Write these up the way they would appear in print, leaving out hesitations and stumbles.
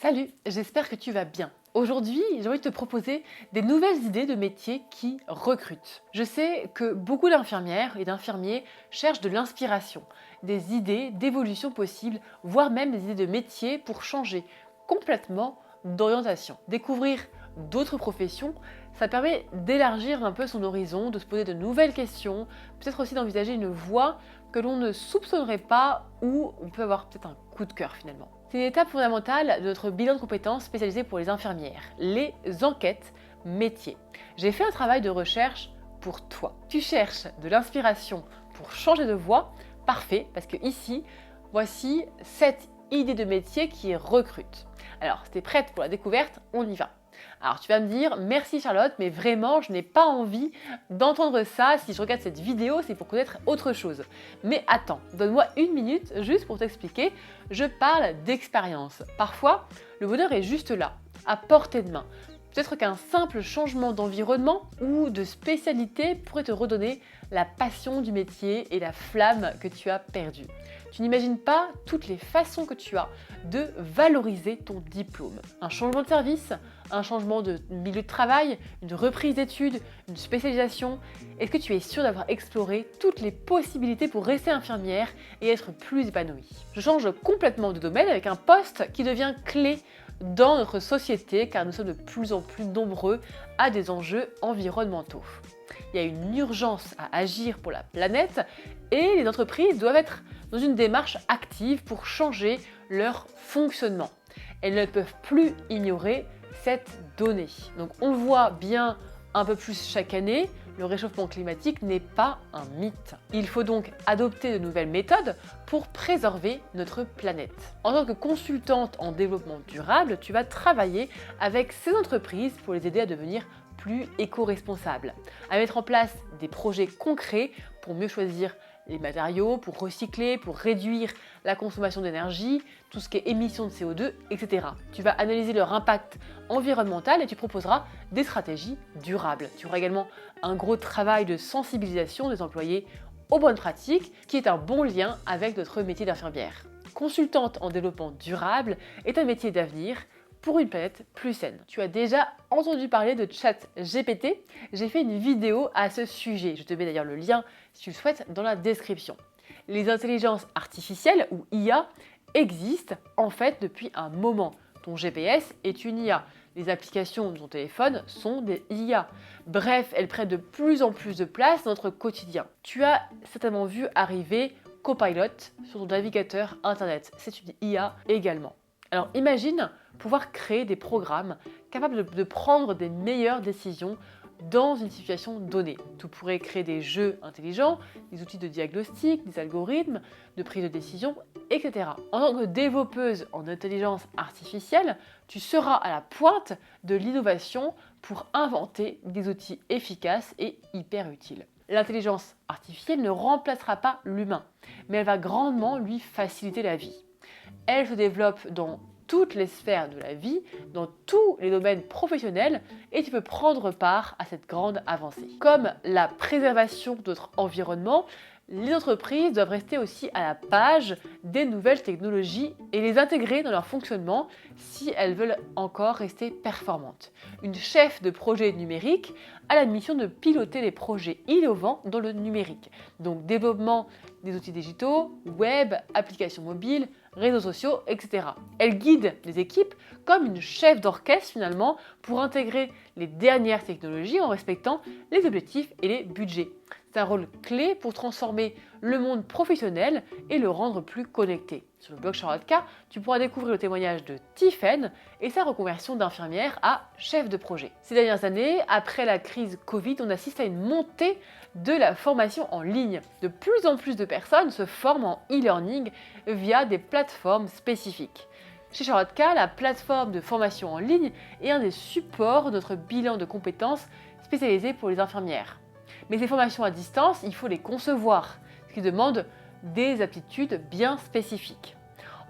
Salut, j'espère que tu vas bien. Aujourd'hui, j'ai envie de te proposer des nouvelles idées de métiers qui recrutent. Je sais que beaucoup d'infirmières et d'infirmiers cherchent de l'inspiration, des idées d'évolution possibles, voire même des idées de métiers pour changer complètement d'orientation. Découvrir d'autres professions, ça permet d'élargir un peu son horizon, de se poser de nouvelles questions, peut-être aussi d'envisager une voie que l'on ne soupçonnerait pas ou on peut avoir peut-être un coup de cœur finalement. C'est une étape fondamentale de notre bilan de compétences spécialisé pour les infirmières, les enquêtes métiers. J'ai fait un travail de recherche pour toi. Tu cherches de l'inspiration pour changer de voie? Parfait, parce que ici, voici 7 idées de métiers qui recrutent. Alors, si tu es prête pour la découverte, on y va. Alors tu vas me dire, merci Charlotte, mais vraiment je n'ai pas envie d'entendre ça. Si je regarde cette vidéo, c'est pour connaître autre chose. Mais attends, donne-moi une minute juste pour t'expliquer. Je parle d'expérience. Parfois, le bonheur est juste là, à portée de main. Peut-être qu'un simple changement d'environnement ou de spécialité pourrait te redonner la passion du métier et la flamme que tu as perdue. Tu n'imagines pas toutes les façons que tu as de valoriser ton diplôme. Un changement de service, un changement de milieu de travail, une reprise d'études, une spécialisation. Est-ce que tu es sûr d'avoir exploré toutes les possibilités pour rester infirmière et être plus épanouie? Je change complètement de domaine avec un poste qui devient clé dans notre société car nous sommes de plus en plus nombreux à des enjeux environnementaux. Il y a une urgence à agir pour la planète et les entreprises doivent être dans une démarche active pour changer leur fonctionnement. Elles ne peuvent plus ignorer cette donnée. Donc on le voit bien un peu plus chaque année, le réchauffement climatique n'est pas un mythe. Il faut donc adopter de nouvelles méthodes pour préserver notre planète. En tant que consultante en développement durable, tu vas travailler avec ces entreprises pour les aider à devenir plus éco-responsables, à mettre en place des projets concrets pour mieux choisir les matériaux, pour recycler, pour réduire la consommation d'énergie, tout ce qui est émissions de CO2, etc. Tu vas analyser leur impact environnemental et tu proposeras des stratégies durables. Tu auras également un gros travail de sensibilisation des employés aux bonnes pratiques, qui est un bon lien avec notre métier d'infirmière. Consultante en développement durable est un métier d'avenir pour une planète plus saine. Tu as déjà entendu parler de ChatGPT. J'ai fait une vidéo à ce sujet. Je te mets d'ailleurs le lien, si tu le souhaites, dans la description. Les intelligences artificielles, ou IA, existent en fait depuis un moment. Ton GPS est une IA. Les applications de ton téléphone sont des IA. Bref, elles prennent de plus en plus de place dans notre quotidien. Tu as certainement vu arriver Copilot sur ton navigateur internet. C'est une IA également. Alors imagine pouvoir créer des programmes capables de prendre des meilleures décisions dans une situation donnée. Tu pourrais créer des jeux intelligents, des outils de diagnostic, des algorithmes, de prise de décision, etc. En tant que développeuse en intelligence artificielle, tu seras à la pointe de l'innovation pour inventer des outils efficaces et hyper utiles. L'intelligence artificielle ne remplacera pas l'humain, mais elle va grandement lui faciliter la vie. Elle se développe dans toutes les sphères de la vie, dans tous les domaines professionnels, et tu peux prendre part à cette grande avancée. Comme la préservation de notre environnement, les entreprises doivent rester aussi à la page des nouvelles technologies et les intégrer dans leur fonctionnement si elles veulent encore rester performantes. Une chef de projet numérique a la mission de piloter les projets innovants dans le numérique, donc développement des outils digitaux, web, applications mobiles, réseaux sociaux, etc. Elle guide les équipes comme une chef d'orchestre finalement pour intégrer les dernières technologies en respectant les objectifs et les budgets. C'est un rôle clé pour transformer le monde professionnel et le rendre plus connecté. Sur le blog Charlotte K, tu pourras découvrir le témoignage de Tiffaine et sa reconversion d'infirmière à chef de projet. Ces dernières années, après la crise Covid, on assiste à une montée de la formation en ligne. De plus en plus de personnes se forment en e-learning via des plateformes spécifiques. Chez Charlotte K, la plateforme de formation en ligne est un des supports de notre bilan de compétences spécialisé pour les infirmières. Mais ces formations à distance, il faut les concevoir, ce qui demande des aptitudes bien spécifiques.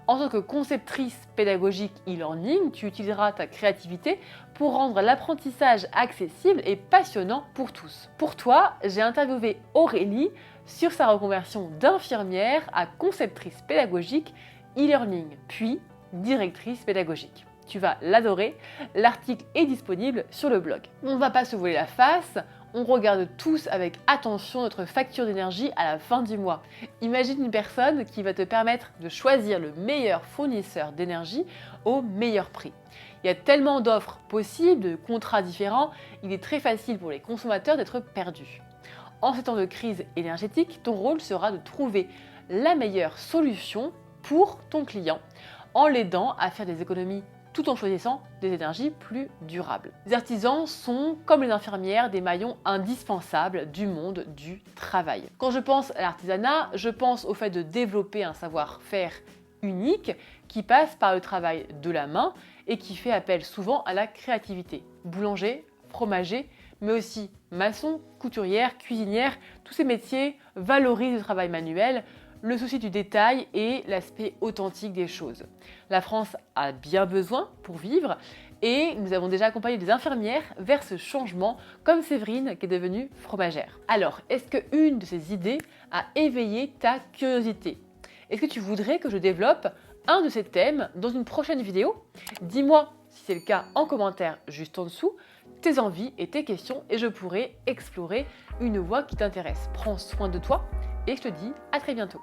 En tant que conceptrice pédagogique e-learning, tu utiliseras ta créativité pour rendre l'apprentissage accessible et passionnant pour tous. Pour toi, j'ai interviewé Aurélie sur sa reconversion d'infirmière à conceptrice pédagogique e-learning, puis directrice pédagogique. Tu vas l'adorer, l'article est disponible sur le blog. On ne va pas se voiler la face, on regarde tous avec attention notre facture d'énergie à la fin du mois. Imagine une personne qui va te permettre de choisir le meilleur fournisseur d'énergie au meilleur prix. Il y a tellement d'offres possibles, de contrats différents, il est très facile pour les consommateurs d'être perdus. En ces temps de crise énergétique, ton rôle sera de trouver la meilleure solution pour ton client en l'aidant à faire des économies tout en choisissant des énergies plus durables. Les artisans sont, comme les infirmières, des maillons indispensables du monde du travail. Quand je pense à l'artisanat, je pense au fait de développer un savoir-faire unique qui passe par le travail de la main et qui fait appel souvent à la créativité. Boulanger, fromager, mais aussi maçon, couturière, cuisinière, tous ces métiers valorisent le travail manuel, le souci du détail et l'aspect authentique des choses. La France a bien besoin pour vivre et nous avons déjà accompagné des infirmières vers ce changement, comme Séverine qui est devenue fromagère. Alors, est-ce qu'une de ces idées a éveillé ta curiosité? Est-ce que tu voudrais que je développe un de ces thèmes dans une prochaine vidéo? Dis-moi si c'est le cas en commentaire juste en dessous, tes envies et tes questions et je pourrai explorer une voie qui t'intéresse. Prends soin de toi et je te dis à très bientôt.